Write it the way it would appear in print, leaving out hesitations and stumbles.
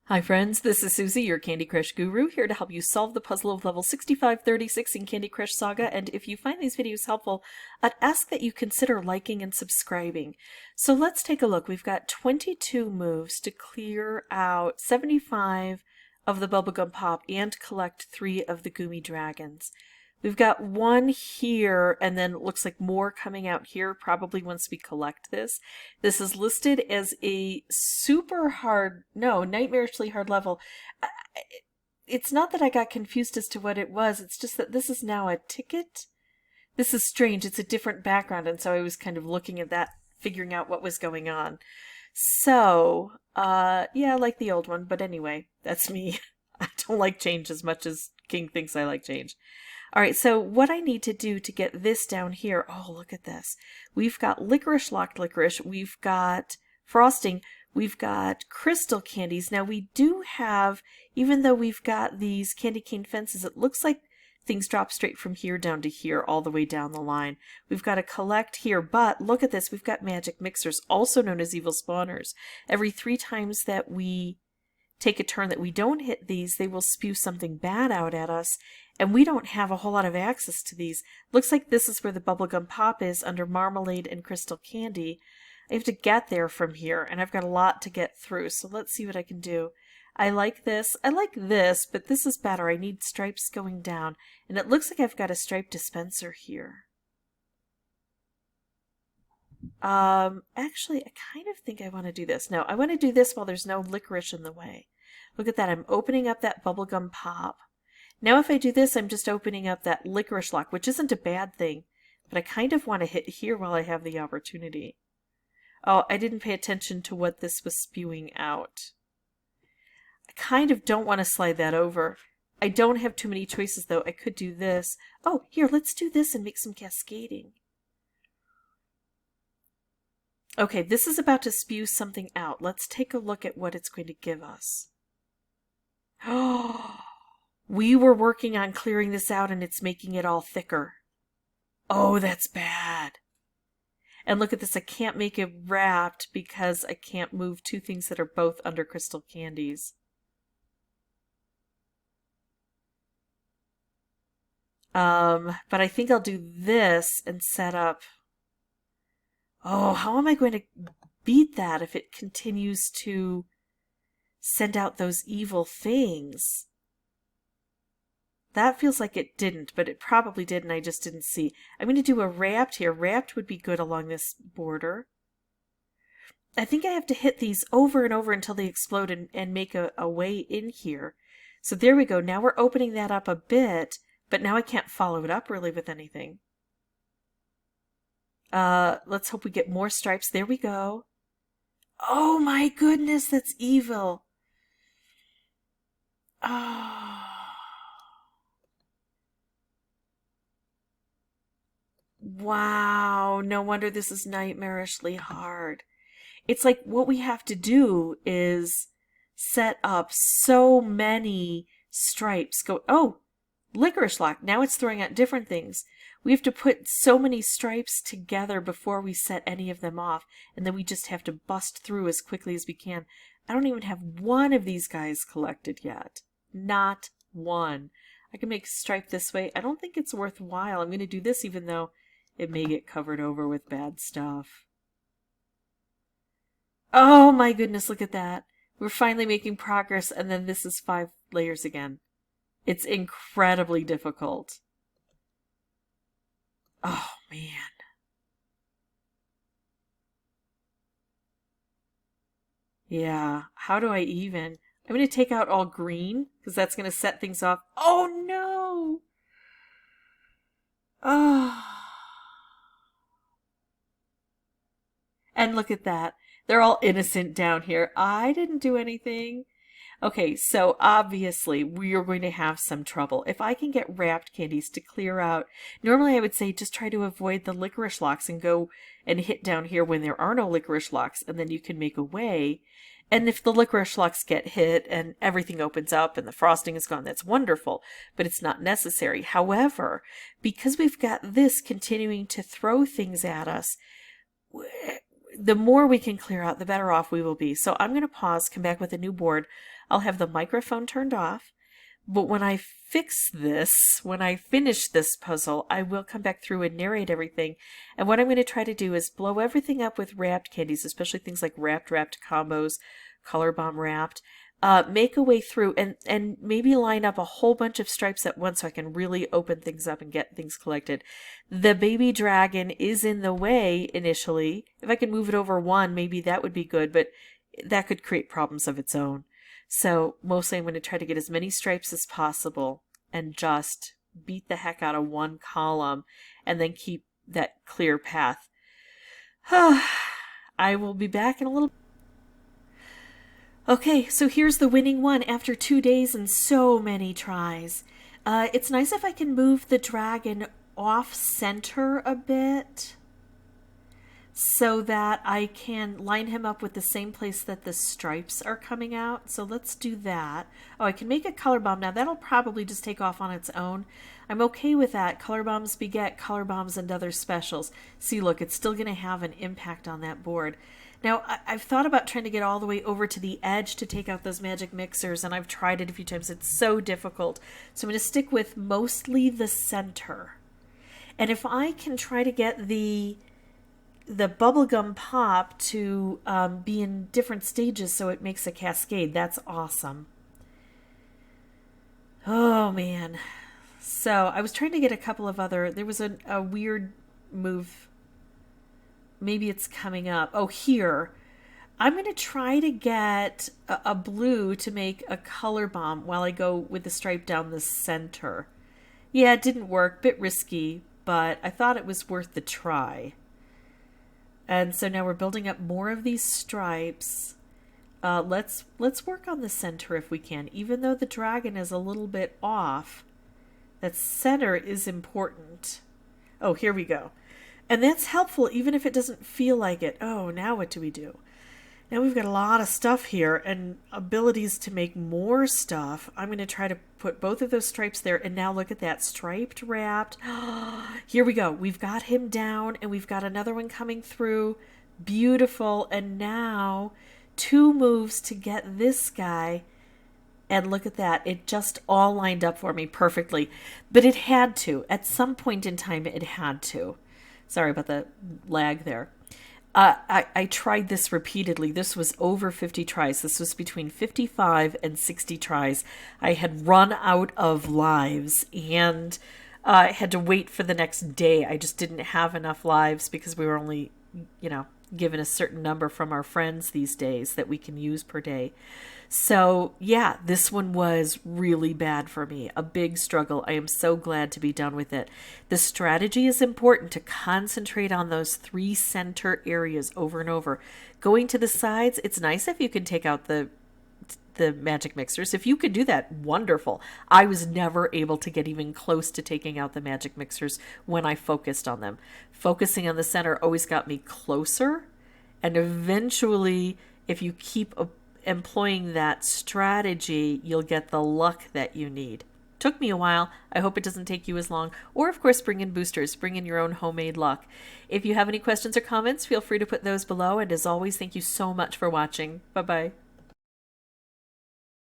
Hi friends, this is Suzy, your Candy Crush guru, here to help you solve the puzzle of level 6536 in Candy Crush Saga, and if you find these videos helpful, I'd ask that you consider liking and subscribing. So let's take a look. We've got 22 moves to clear out 75 of the Bubblegum Pop and collect 3 of the Goomy Dragons. We've got 1 here, and then it looks like more coming out here, probably once we collect this. This is listed as a super hard, no, nightmarishly hard level. It's not that I got confused as to what it was, it's just that this is now a ticket. This is strange, it's a different background, and so I was kind of looking at that, figuring out what was going on. So, yeah, I like the old one, but anyway, that's me. I don't like change as much as King thinks I like change. All right, so what I need to do to get this down here, oh, look at this. We've got licorice, locked licorice, we've got frosting, we've got crystal candies. Now we do have, even though we've got these candy cane fences, it looks like things drop straight from here down to here all the way down the line. We've got to collect here, but look at this, we've got magic mixers, also known as evil spawners. Every 3 times that we take a turn that we don't hit these, they will spew something bad out at us, and we don't have a whole lot of access to these. Looks like this is where the Bubblegum Pop is, under Marmalade and Crystal Candy. I have to get there from here, and I've got a lot to get through, so let's see what I can do. I like this, but this is better. I need stripes going down, and it looks like I've got a stripe dispenser here. Actually, I kind of think I want to do this. No, I want to do this while there's no licorice in the way. Look at that, I'm opening up that Bubblegum Pop. Now if I do this, I'm just opening up that licorice lock, which isn't a bad thing, but I kind of want to hit here while I have the opportunity. Oh, I didn't pay attention to what this was spewing out. I kind of don't want to slide that over. I don't have too many choices though. I could do this. Oh, here, let's do this and make some cascading. Okay, this is about to spew something out. Let's take a look at what it's going to give us. Oh, we were working on clearing this out and it's making it all thicker. Oh, that's bad. And look at this, I can't make it wrapped because I can't move 2 things that are both under crystal candies. But I think I'll do this and set up. Oh, how am I going to beat that if it continues to send out those evil things? That feels like it didn't, but it probably did and I just didn't see. I'm going to do a wrapped here. Wrapped would be good along this border. I think I have to hit these over and over until they explode and make a way in here. So there we go. Now we're opening that up a bit, but now I can't follow it up really with anything. Let's hope we get more stripes. There we go. Oh my goodness, that's evil. Oh. Wow, no wonder this is nightmarishly hard. It's like what we have to do is set up so many stripes. Oh, licorice lock. Now it's throwing out different things. We have to put so many stripes together before we set any of them off, and then we just have to bust through as quickly as we can. I don't even have one of these guys collected yet. Not one. I can make stripe this way. I don't think it's worthwhile. I'm going to do this even though it may get covered over with bad stuff. Oh my goodness, look at that. We're finally making progress, and then this is 5 layers again. It's incredibly difficult. Oh, man. Yeah, how do I even? I'm going to take out all green, because that's going to set things off. Oh, no! Oh. And look at that. They're all innocent down here. I didn't do anything. Okay, so obviously we are going to have some trouble. If I can get wrapped candies to clear out, normally I would say just try to avoid the licorice locks and go and hit down here when there are no licorice locks, and then you can make a way. And if the licorice locks get hit and everything opens up and the frosting is gone, that's wonderful, but it's not necessary. However, because we've got this continuing to throw things at us, the more we can clear out, the better off we will be. So I'm going to pause, come back with a new board. I'll have the microphone turned off. But when I fix this, when I finish this puzzle, I will come back through and narrate everything. And what I'm going to try to do is blow everything up with wrapped candies, especially things like wrapped combos, color bomb wrapped. Make a way through and maybe line up a whole bunch of stripes at once so I can really open things up and get things collected. The baby dragon is in the way initially. If I could move it over one, maybe that would be good, but that could create problems of its own. So mostly I'm going to try to get as many stripes as possible and just beat the heck out of one column and then keep that clear path. I will be back in a little. Okay, so here's the winning one after 2 days and so many tries. It's nice if I can move the dragon off center a bit so that I can line him up with the same place that the stripes are coming out. So let's do that. Oh, I can make a color bomb. Now that'll probably just take off on its own. I'm okay with that. Color bombs beget color bombs and other specials. See, look, it's still going to have an impact on that board. Now, I've thought about trying to get all the way over to the edge to take out those magic mixers, and I've tried it a few times. It's so difficult. So I'm going to stick with mostly the center. And if I can try to get the bubblegum pop to be in different stages so it makes a cascade, that's awesome. Oh, man. So I was trying to get a couple of other... There was a weird move... Maybe it's coming up. Oh, here. I'm going to try to get a blue to make a color bomb while I go with the stripe down the center. Yeah, it didn't work. Bit risky, but I thought it was worth the try. And so now we're building up more of these stripes. Let's work on the center if we can. Even though the dragon is a little bit off, that center is important. Oh, here we go. And that's helpful even if it doesn't feel like it. Oh, now what do we do? Now we've got a lot of stuff here and abilities to make more stuff. I'm going to try to put both of those stripes there. And now look at that, striped wrapped. Here we go. We've got him down and we've got another one coming through. Beautiful. And now 2 moves to get this guy. And look at that. It just all lined up for me perfectly. But it had to. At some point in time, it had to. Sorry about the lag there. I tried this repeatedly. This was over 50 tries. This was between 55 and 60 tries. I had run out of lives and I had to wait for the next day. I just didn't have enough lives because we were only, given a certain number from our friends these days that we can use per day. So yeah, this one was really bad for me. A big struggle. I am so glad to be done with it. The strategy is important to concentrate on those 3 center areas over and over. Going to the sides, it's nice if you can take out the magic mixers. If you could do that, wonderful. I was never able to get even close to taking out the magic mixers when I focused on them. Focusing on the center always got me closer. And eventually, if you keep employing that strategy, you'll get the luck that you need. Took me a while. I hope it doesn't take you as long. Or, of course, bring in boosters. Bring in your own homemade luck. If you have any questions or comments, feel free to put those below. And as always, thank you so much for watching. Bye-bye.